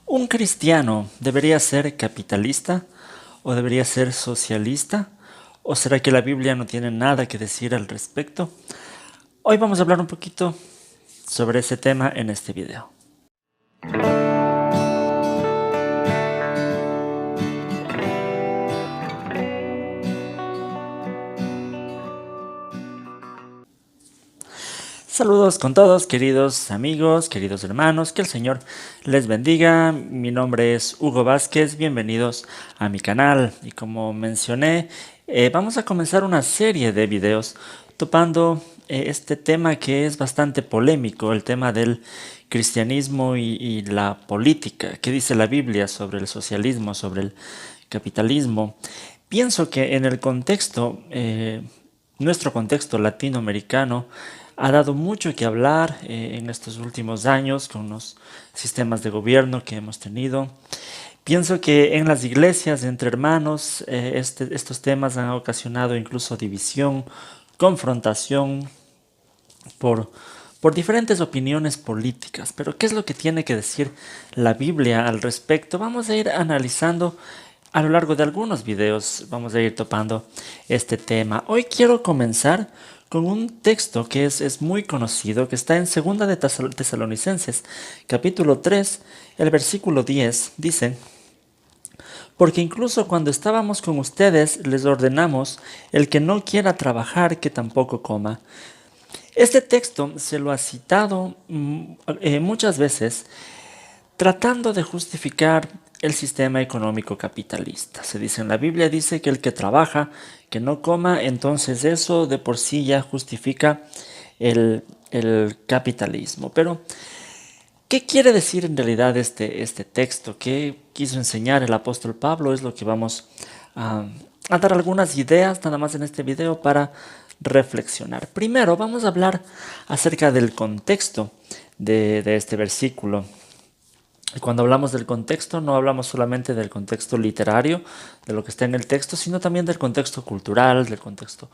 ¿Un cristiano debería ser capitalista o debería ser socialista? ¿O será que la Biblia no tiene nada que decir al respecto? Hoy vamos a hablar un poquito sobre ese tema en este video. Saludos con todos, queridos amigos, queridos hermanos, que el Señor les bendiga. Mi nombre es Hugo Vázquez, bienvenidos a mi canal. Y como mencioné, vamos a comenzar una serie de videos topando este tema que es bastante polémico, el tema del cristianismo y la política. ¿Qué dice la Biblia sobre el socialismo, sobre el capitalismo? Pienso que en el contexto, nuestro contexto latinoamericano, ha dado mucho que hablar en estos últimos años con los sistemas de gobierno que hemos tenido. Pienso que en las iglesias, entre hermanos, estos temas han ocasionado incluso división, confrontación por, por diferentes opiniones políticas. Pero ¿qué es lo que tiene que decir la Biblia al respecto? Vamos a ir analizando a lo largo de algunos videos, vamos a ir topando este tema. Hoy quiero comenzar con un texto que es muy conocido, que está en 2 de Tesalonicenses, capítulo 3, el versículo 10, dice: porque incluso cuando estábamos con ustedes les ordenamos, el que no quiera trabajar, que tampoco coma. Este texto se lo ha citado muchas veces tratando de justificar el sistema económico capitalista. Se dice en la Biblia, dice que el que trabaja, que no coma, entonces eso de por sí ya justifica el capitalismo. Pero, ¿qué quiere decir en realidad este texto? ¿Qué quiso enseñar el apóstol Pablo? Es lo que vamos a dar algunas ideas nada más en este video para reflexionar. Primero, vamos a hablar acerca del contexto de este versículo. Y cuando hablamos del contexto, no hablamos solamente del contexto literario, de lo que está en el texto, sino también del contexto cultural, del contexto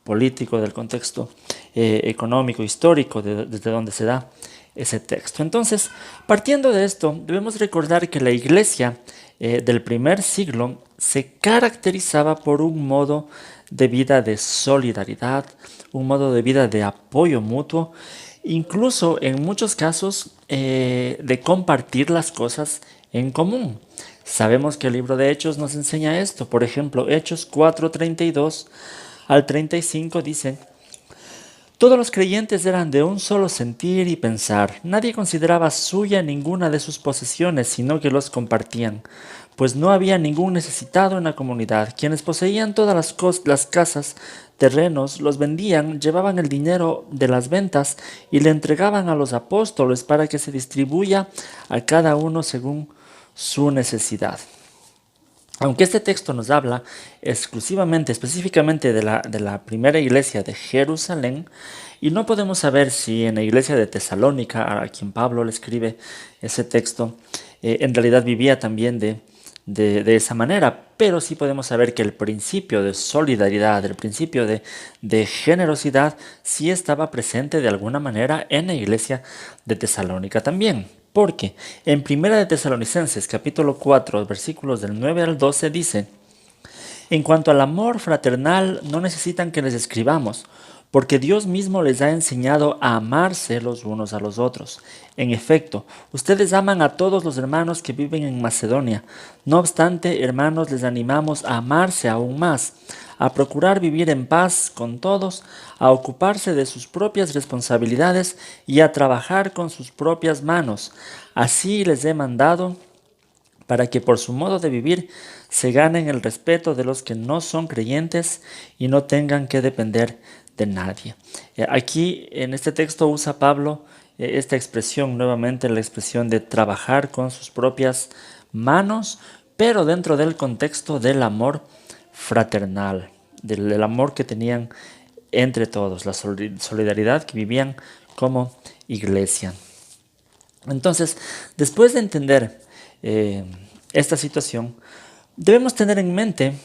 político, del contexto económico, histórico, desde donde se da ese texto. Entonces, partiendo de esto, debemos recordar que la iglesia del primer siglo se caracterizaba por un modo de vida de solidaridad, un modo de vida de apoyo mutuo, incluso en muchos casos de compartir las cosas en común. Sabemos que el libro de Hechos nos enseña esto. Por ejemplo, Hechos 4:32 al 35 dice: todos los creyentes eran de un solo sentir y pensar. Nadie consideraba suya ninguna de sus posesiones, sino que los compartían, pues no había ningún necesitado en la comunidad. Quienes poseían todas las casas, terrenos, los vendían, llevaban el dinero de las ventas y le entregaban a los apóstoles para que se distribuya a cada uno según su necesidad. Aunque este texto nos habla exclusivamente, específicamente de la primera iglesia de Jerusalén, y no podemos saber si en la iglesia de Tesalónica, a quien Pablo le escribe ese texto, en realidad vivía también de esa manera, pero sí podemos saber que el principio de solidaridad, el principio de generosidad, sí estaba presente de alguna manera en la iglesia de Tesalónica también. Porque en 1 de Tesalonicenses capítulo 4 versículos del 9 al 12 dice: en cuanto al amor fraternal no necesitan que les escribamos, porque Dios mismo les ha enseñado a amarse los unos a los otros. En efecto, ustedes aman a todos los hermanos que viven en Macedonia. No obstante, hermanos, les animamos a amarse aún más, a procurar vivir en paz con todos, a ocuparse de sus propias responsabilidades y a trabajar con sus propias manos. Así les he mandado para que por su modo de vivir se ganen el respeto de los que no son creyentes y no tengan que depender de nadie. Aquí en este texto usa Pablo esta expresión, nuevamente la expresión de trabajar con sus propias manos, pero dentro del contexto del amor fraternal, del amor que tenían entre todos, la solidaridad que vivían como iglesia. Entonces, después de entender esta situación, debemos tener en mente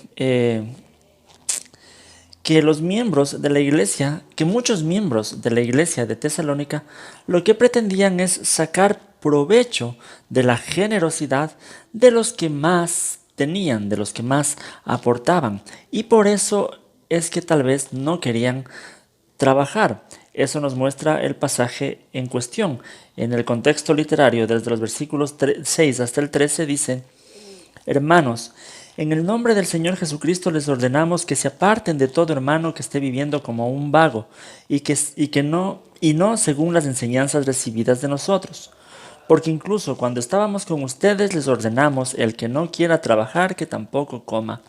que los miembros de la iglesia, que muchos miembros de la iglesia de Tesalónica, lo que pretendían es sacar provecho de la generosidad de los que más tenían, de los que más aportaban. Y por eso es que tal vez no querían trabajar. Eso nos muestra el pasaje en cuestión. En el contexto literario, desde los versículos 6 hasta el 13, dice: Hermanos, en el nombre del Señor Jesucristo les ordenamos que se aparten de todo hermano que esté viviendo como un vago y no según las enseñanzas recibidas de nosotros. Porque incluso cuando estábamos con ustedes les ordenamos: el que no quiera trabajar, que tampoco coma.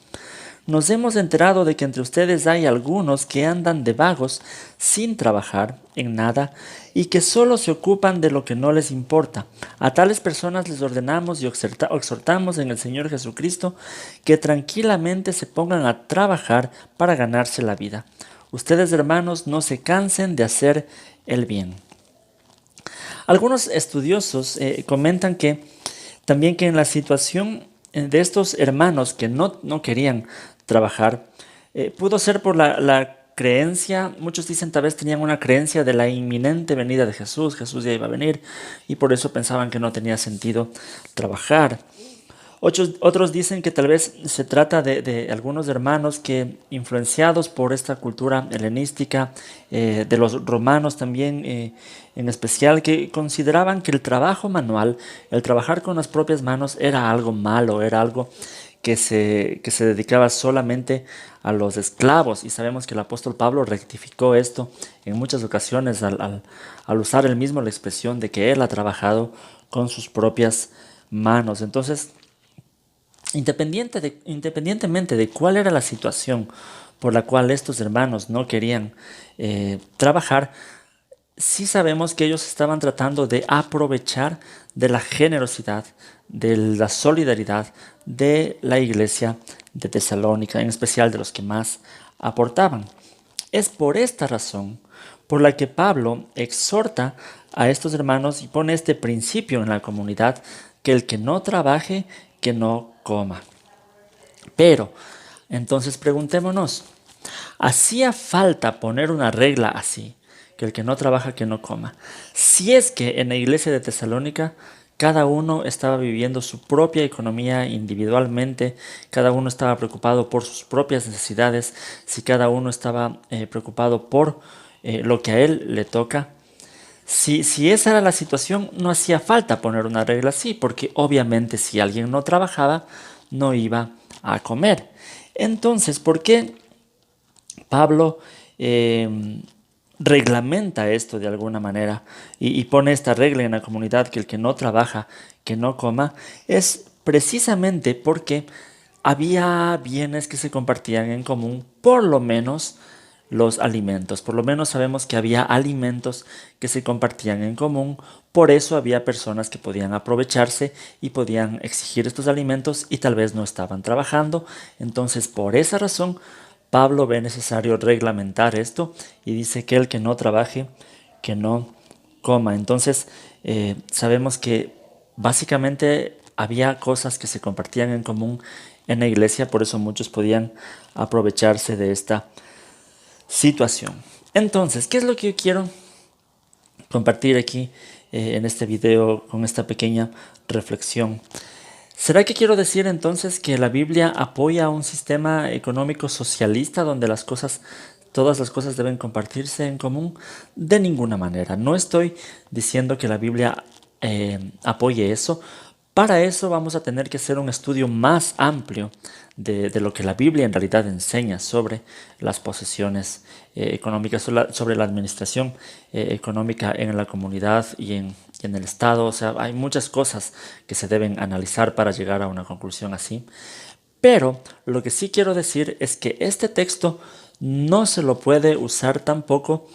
Nos hemos enterado de que entre ustedes hay algunos que andan de vagos sin trabajar en nada y que solo se ocupan de lo que no les importa. A tales personas les ordenamos y exhortamos en el Señor Jesucristo que tranquilamente se pongan a trabajar para ganarse la vida. Ustedes, hermanos, no se cansen de hacer el bien. Algunos estudiosos comentan que también que en la situación de estos hermanos que no querían trabajar, pudo ser por la creencia. Muchos dicen tal vez tenían una creencia de la inminente venida de Jesús. Jesús ya iba a venir y por eso pensaban que no tenía sentido trabajar. Otros dicen que tal vez se trata de algunos hermanos que, influenciados por esta cultura helenística, de los romanos también en especial, que consideraban que el trabajo manual, el trabajar con las propias manos, era algo malo, era algo que se dedicaba solamente a los esclavos. Y sabemos que el apóstol Pablo rectificó esto en muchas ocasiones al usar él mismo la expresión de que él ha trabajado con sus propias manos. Entonces, independientemente de cuál era la situación por la cual estos hermanos no querían trabajar, sí sabemos que ellos estaban tratando de aprovechar de la generosidad, de la solidaridad de la iglesia de Tesalónica, en especial de los que más aportaban. Es por esta razón por la que Pablo exhorta a estos hermanos y pone este principio en la comunidad: que el que no trabaje, que no coma. Pero, entonces preguntémonos, ¿hacía falta poner una regla así? Que el que no trabaja, que no coma. Si es que en la iglesia de Tesalónica cada uno estaba viviendo su propia economía individualmente, cada uno estaba preocupado por sus propias necesidades, si cada uno estaba preocupado por lo que a él le toca. Si esa era la situación, no hacía falta poner una regla así, porque obviamente si alguien no trabajaba, no iba a comer. Entonces, ¿por qué Pablo reglamenta esto de alguna manera y pone esta regla en la comunidad, que el que no trabaja, que no coma? Es precisamente porque había bienes que se compartían en común, por lo menos los alimentos. Por lo menos sabemos que había alimentos que se compartían en común, por eso había personas que podían aprovecharse y podían exigir estos alimentos y tal vez no estaban trabajando. Entonces, por esa razón, Pablo ve necesario reglamentar esto y dice que el que no trabaje, que no coma. Entonces, sabemos que básicamente había cosas que se compartían en común en la iglesia, por eso muchos podían aprovecharse de esta situación. Entonces, ¿qué es lo que yo quiero compartir aquí en este video con esta pequeña reflexión? ¿Será que quiero decir entonces que la Biblia apoya un sistema económico socialista donde todas las cosas deben compartirse en común? De ninguna manera. No estoy diciendo que la Biblia apoye eso. Para eso vamos a tener que hacer un estudio más amplio de lo que la Biblia en realidad enseña sobre las posesiones económicas, sobre la administración económica en la comunidad y en el Estado. O sea, hay muchas cosas que se deben analizar para llegar a una conclusión así. Pero lo que sí quiero decir es que este texto no se lo puede usar tampoco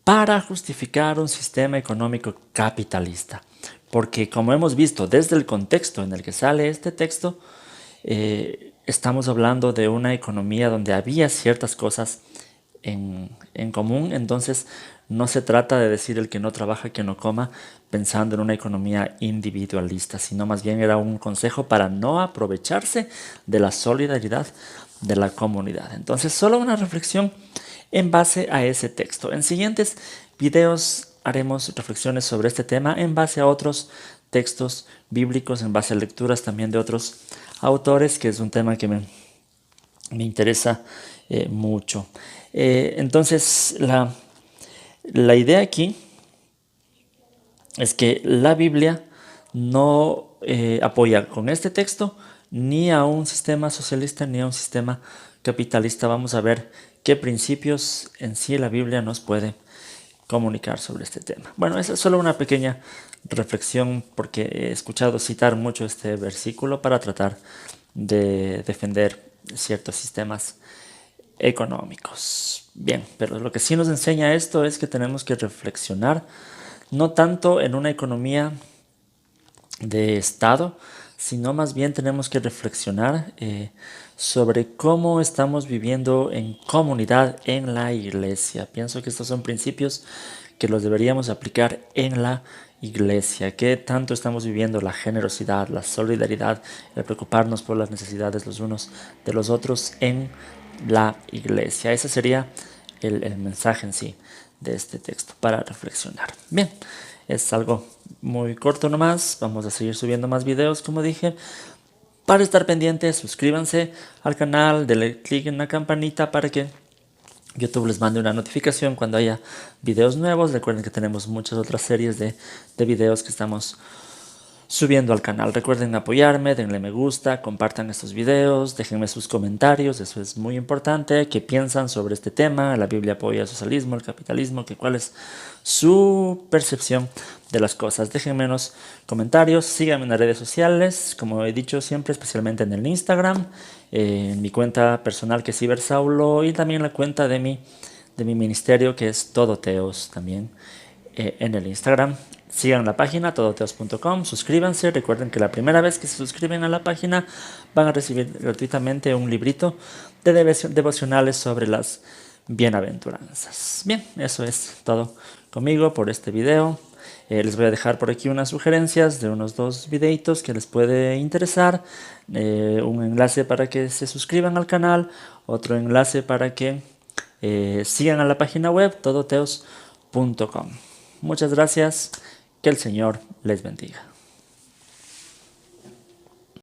para justificar un sistema económico capitalista. Porque como hemos visto desde el contexto en el que sale este texto, estamos hablando de una economía donde había ciertas cosas en común. Entonces no se trata de decir el que no trabaja, que no coma, pensando en una economía individualista, sino más bien era un consejo para no aprovecharse de la solidaridad de la comunidad. Entonces, solo una reflexión en base a ese texto. En siguientes videos haremos reflexiones sobre este tema en base a otros textos bíblicos en base a lecturas también de otros autores, que es un tema que me interesa mucho. Entonces, la idea aquí es que la Biblia no apoya con este texto ni a un sistema socialista ni a un sistema capitalista. Vamos a ver qué principios en sí la Biblia nos puede comunicar sobre este tema. Bueno, esa es solo una pequeña reflexión porque he escuchado citar mucho este versículo para tratar de defender ciertos sistemas económicos. Bien, pero lo que sí nos enseña esto es que tenemos que reflexionar no tanto en una economía de Estado, sino más bien tenemos que reflexionar sobre cómo estamos viviendo en comunidad en la iglesia. Pienso que estos son principios que los deberíamos aplicar en la iglesia. ¿Qué tanto estamos viviendo la generosidad, la solidaridad, el preocuparnos por las necesidades los unos de los otros en la iglesia? Ese sería el mensaje en sí de este texto para reflexionar. Bien, es algo muy corto nomás. Vamos a seguir subiendo más videos, como dije. Para estar pendientes, suscríbanse al canal, denle click en la campanita para que YouTube les mande una notificación cuando haya videos nuevos. Recuerden que tenemos muchas otras series de videos que estamos subiendo al canal. Recuerden apoyarme, denle me gusta, compartan estos videos, déjenme sus comentarios, eso es muy importante. ¿Qué piensan sobre este tema? ¿La Biblia apoya el socialismo, el capitalismo? ¿Cuál es su percepción de las cosas? Déjenme en los comentarios, síganme en las redes sociales, como he dicho siempre, especialmente en el Instagram, en mi cuenta personal que es Cibersaulo y también la cuenta de mi ministerio que es Todoteos también en el Instagram. Sigan la página todoteos.com, suscríbanse. Recuerden que la primera vez que se suscriben a la página van a recibir gratuitamente un librito de devocionales sobre las bienaventuranzas. Bien, eso es todo conmigo por este video. Les voy a dejar por aquí unas sugerencias de unos 2 videitos que les puede interesar. Un enlace para que se suscriban al canal, otro enlace para que sigan a la página web todoteos.com. Muchas gracias, que el Señor les bendiga.